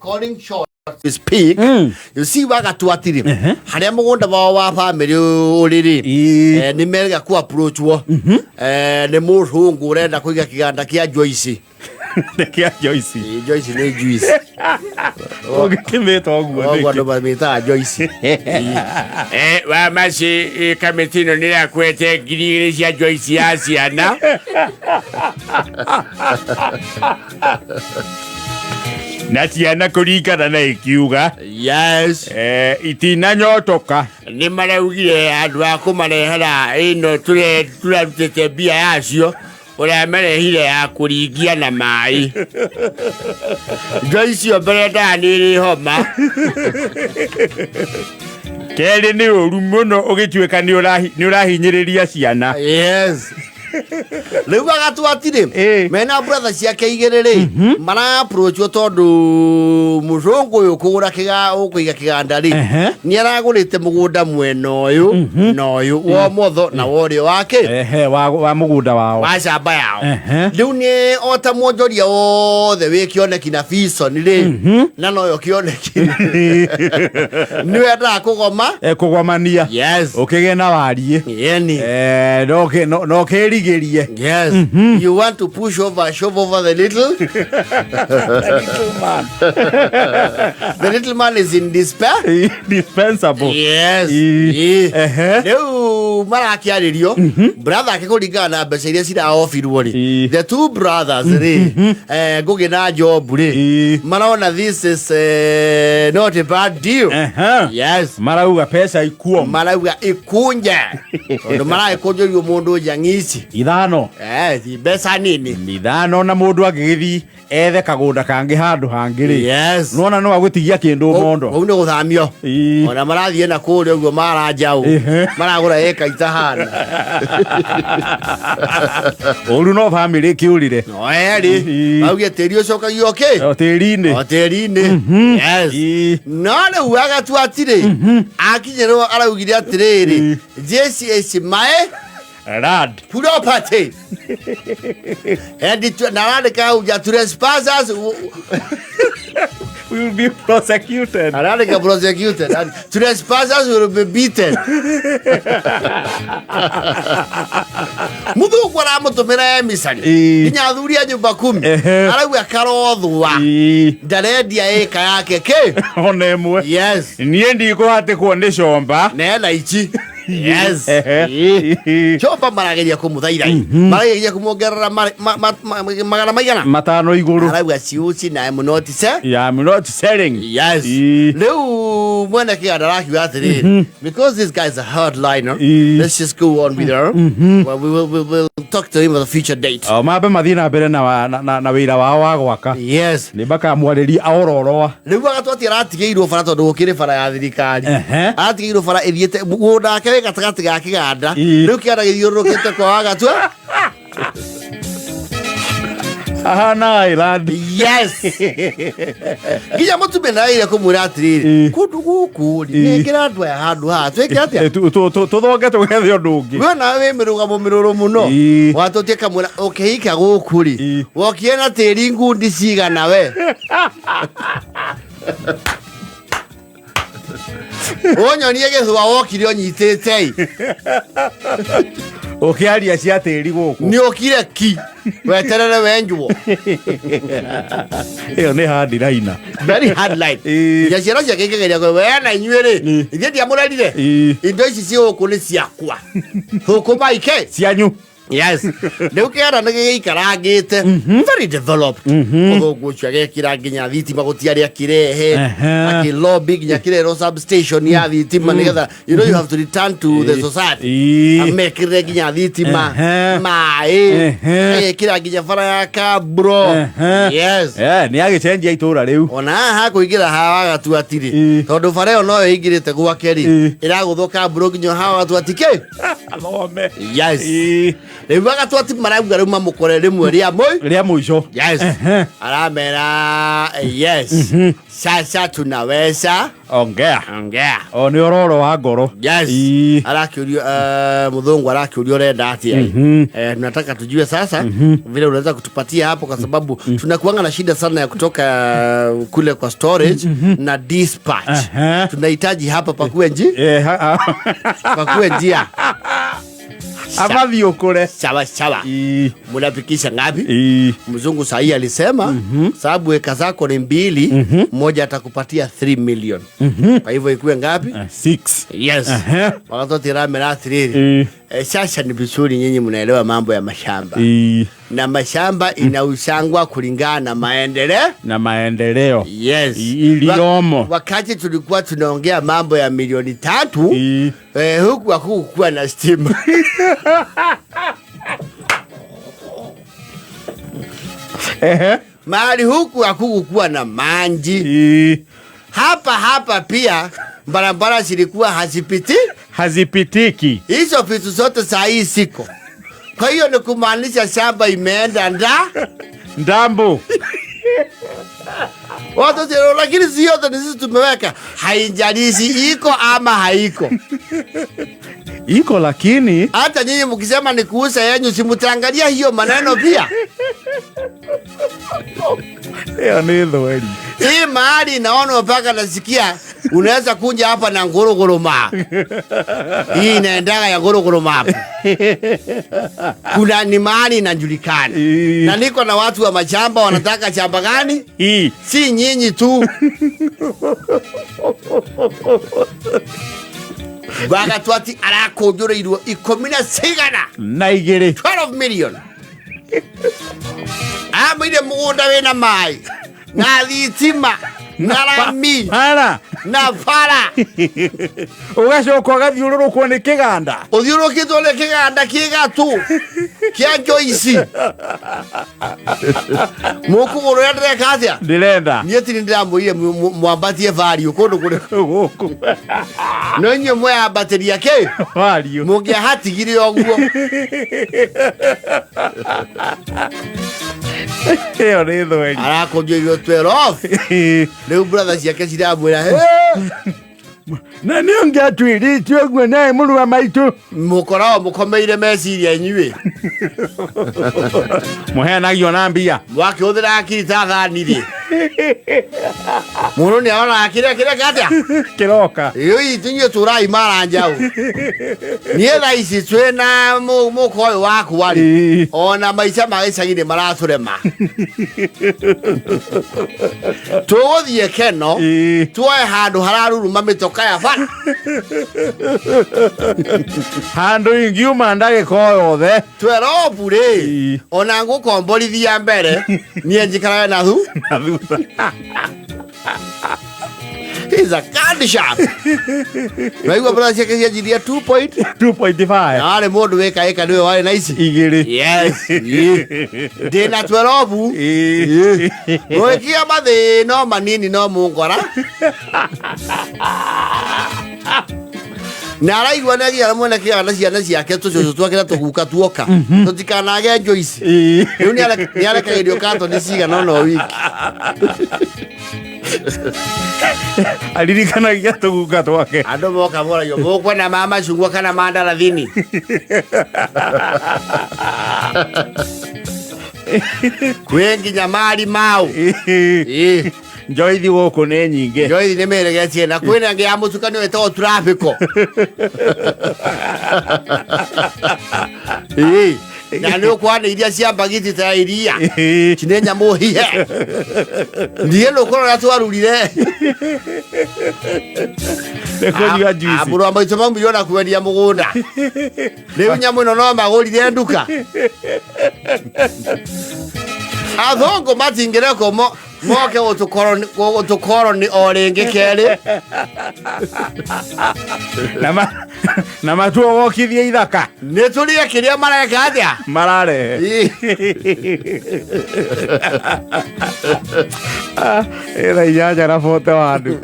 calling short to speak. You see Wagatu atiri. Hariamo gonda wa family uriri. Ni merga ku approach wo. Ne mo rungu renda kuiga kiganda kia Joyce. Kia Joyce. Joyce ne juice. Ogimeto ogwo. Ogwo ndo bamita Joyce. Wa mashi kametino nira kwete girigiri cia Joyce ya ciana. Na ciana kuringana na ikiuga. Yes. Itina nyotoka. Ni maraugire andu akumarehera ino turarutete bia yacio. Ora marehire ya kuringia na mai. Joyce obereda ni homa. Keri ni uru muno ugituika ni urahinyiriria ciana. Yes. Leu Wagatu atiri. Mena brother ciake igiriri. Mara approach tondu muzungu uyu kugura kuiga kiganda ri. Ni aragurite mugunda mweno uyu no uyu wo motho na worio wake. Wa mugunda wao. Wa shamba yao. Riu ni ota mwonjoria wothe wikioneki na Fison ri. Na no yo kioneki. Ni wenda kugoma. Kugomania. Yes. Ukigena warie. Yeni. No keri. Yes. You want to shove over the little? The little man. The little man is in despair. Indispensable. Yes. No, maraki aririo. Brother akikuringana mbeca iria ciraofirwo ri. The two brothers ri. Gugina job ri. Maraona this is not a bad deal. Yes. Marauga pesa ikuo. Marauga ikunja. Ndo mara ikunjo mundu jangisi. Ithano. Ti mbeca nini. Ithano na mundu agigithi ethe kagunda kangi handu hangiri. Yes. Nona no agutigia kindu mondo. Au no guthamio. Ona marathie na kuri uguo maranjau. Maragura eka itahana. Uru no family kiurire. No eri. Auge teri ucokagia okay. Oteri-ini. Oteri-ini. Yes. No le Wagatu atiri. Akinyero araugire atiriri. JCS mae Rad. Property. And it narandika uja trespassers will be prosecuted. Narandika prosecuted. And trespassers will be beaten. Mudu kwa mutumira emisari. Inya thuria nyumba 10. Arauga karothwa. Ndarendia eka yake ke. Ona emwe. Yes. Nie ndikuhate kuone shomba. Nena ichi. Yes. Chopa marageria kumuthaira. Marageria kumongerera magana maigana. Matano iguru. Arauga ciuci na am not selling. Yeah, I'm not selling. Yes. Leu mwena kiadaraki atiri. Because this guy is a hardliner. Let's just go on with her. Well, we'll talk to him at a future date. Oh, mabe mathina mbere na wira wao wa gwaka. Yes. Ni baka mwareri aororoa. Leu Wagatu atira atigeirwo fara tondu gukire fara ya thirikari. Atigeirwo fara ithiete mugunda ake gatagati ga kiganda. Riu kiaragirio rukite kwa Wagatu. Ahana island. Yes. Ginya mutumena ile kumura atiriri. Kundu guku ningira andu ya handu ha. Tweke atia. Tuthoge tugethe undu ungi. We na we mirugamo miruru muno. Watutie kamura ukihika guku ri. Wokie na tiri ngundi cigana we. Onyonie githwa wokire onyitete. Ukiaria cia tiri guku. Ni okire ki. Weterere wenjwo. Iyo ni hard line. Very hard line. Ya ciana ciake ikigeria kwe we na inyuire. Ithe ndiamurerire. Indo ici cia guku ni ciakwa. Thukuma ike. Cianyu. Yes. Leu kiara nige ikarangite. Very developed. Ogo chage kiranginya thitima gutiari akirehe. Aki lobby ginya kirero substation ya thitima nigetha you know you have to return to the society. Amekire ginya thitima. Mai. Kiranginya fara ya kabro. Yes. Ni agichenjia itura riu. Ona ha kuigira ha Wagatu atiri. Tondu fara yo no igirite gwake ri. Iraguthoka bro ginya ha Wagatu atike. Athome. Yes. Rĩu agatwati marauga rĩu mamũkore rĩmwe rĩa mũico. Yes. Aramera yes. Sasa tunaweza ongea. O nĩ ororo wa ngoro. Yes. Arakĩũrio mũthũngũ arakĩũrio renda atia. Tunataka tujue sasa vile unaweza kutupatia hapo kwa sababu tunakuanga na shida sana ya kutoka kule kwa storage na dispatch. Tunahitaji hapa pakue njia. Abathi ukure. Sawa. Mnapikisha ngapi? Mzungu sahi alisema sababu eka zako ni 2, moja atakupatia 3 million. Kwa hivyo ikuwe ngapi? 6. Yes. Wakato tiramera 3. Sasa ni vizuri nyinyi mnaelewa mambo ya mashamba. Na mashamba inausangwa kulingana na maendeleo. Yes. Iliyomo. Wakati tulikuwa tunaongea mambo ya milioni 3, huku hakukuwa na stima. Mahali huku hakukuwa na maji. Hapa pia barabara zilikuwa hazipitiki. Hizo vitu zote saa hii siko. Kwa hiyo ni kumaanisha shamba imeenda ndambo. Watu zero, lakini sio yote sisi tumeweka. Haijalishi iko ama haiko. Iko lakini hata nyinyi mkisema ni kuuza yenyu simutangalia hiyo maneno pia. Ni dhweli. Hii mahali naona mpaka nasikia unaweza kunja hapa na ngorogoroma. Hii inaendaga ya ngorogoroma. Kuna ni mahali inajulikana. Na niko na watu wa mashamba wanataka shamba gani? Si nyinyi tu. Bagatwati arakonjoreirwo 12 million. Amire mugunda wena mai na thitima na rami na fara. Ugacoka gathiũrũrũkwo nĩ kĩganda. Ũthiũrũkĩtwo nĩ kĩganda kĩgatu kĩa Joyce. Mũkũgũrũ ya ndĩreka atĩa? Ndĩrenda. Niĩ ti ndĩramwĩire mwambatie value kũndũ gũkũ. No inyuĩ mwambatĩria kĩ? Value. Mũngĩahatigire ũguo. Ĩyo nĩ thweri. Arakonjoirio 12. Rĩu brother ciake ciramwĩra na nĩ ũngĩatuĩrĩte ũguo nawe mũrũ wa maitũ. Mũkoragwo mũkomeire meciria inyuĩ. Mũheanagio na mbia. Mwakĩhũthĩra akiri ta thani-rĩ. Mũndũ nĩaronaga kĩrĩa atĩa? Kĩroka. Inyuĩ tũrai mara njaũ. Niĩ thaa ici twĩna mũka ũyũ wakwa-rĩ, ona maica ma gĩcagi-inĩ maratũrema. Tũgũthiĩ Keno, tuoe handũ hararuruma mĩtoka ya bara. Handũ ingiuma ndagĩka o yothe. Twerobu-rĩ, ona ngũkomborithia mbere, niĩ njikaraga na He's a candy shop. Naigua brother ciake cianjiria 2.5. Na wale mũndũ weka eka nĩwe warĩ na ici 2. Yes. Ndĩna 12. Gwĩkia mathĩno manini no mũngora. Na araigua nĩagia mwene kĩganda ciana ciake tũcũcũ twake na tũguka tuoka. Tũtikanage Joyce. Rĩu nĩarekagĩrio katoni cigana ona o wiki. Aririkanagia tũguka twake. Andũ moka moragia mũkwenda ma macungwa kana ma ndarathini. Kwĩ nginya mari mau. Njoithi gũkũ nĩ nyingĩ. Njoithi nĩ mĩregetie na kwĩna ngĩ ya mũtukanio ĩtagwo traffico. Na nĩ ũkwana iria cia mbagiti ta iria. Cine nyamũ hihe. Ndiĩ nũkorwo ũrĩa twarurire. Nĩkũnyua juice. Mũrũ wa maitũ mau miliona kwendia mũgũnda. Rĩu nyamũ ĩno no magũrire nduka. Athũngũ matingĩreko moke gũtũkoroni o rĩngĩ kerĩ. Na matuogokithie ithaka. Nĩ tũrĩe kĩrĩa mareka atĩa? Mararehe. Ĩra inyanya na bote wa andũ.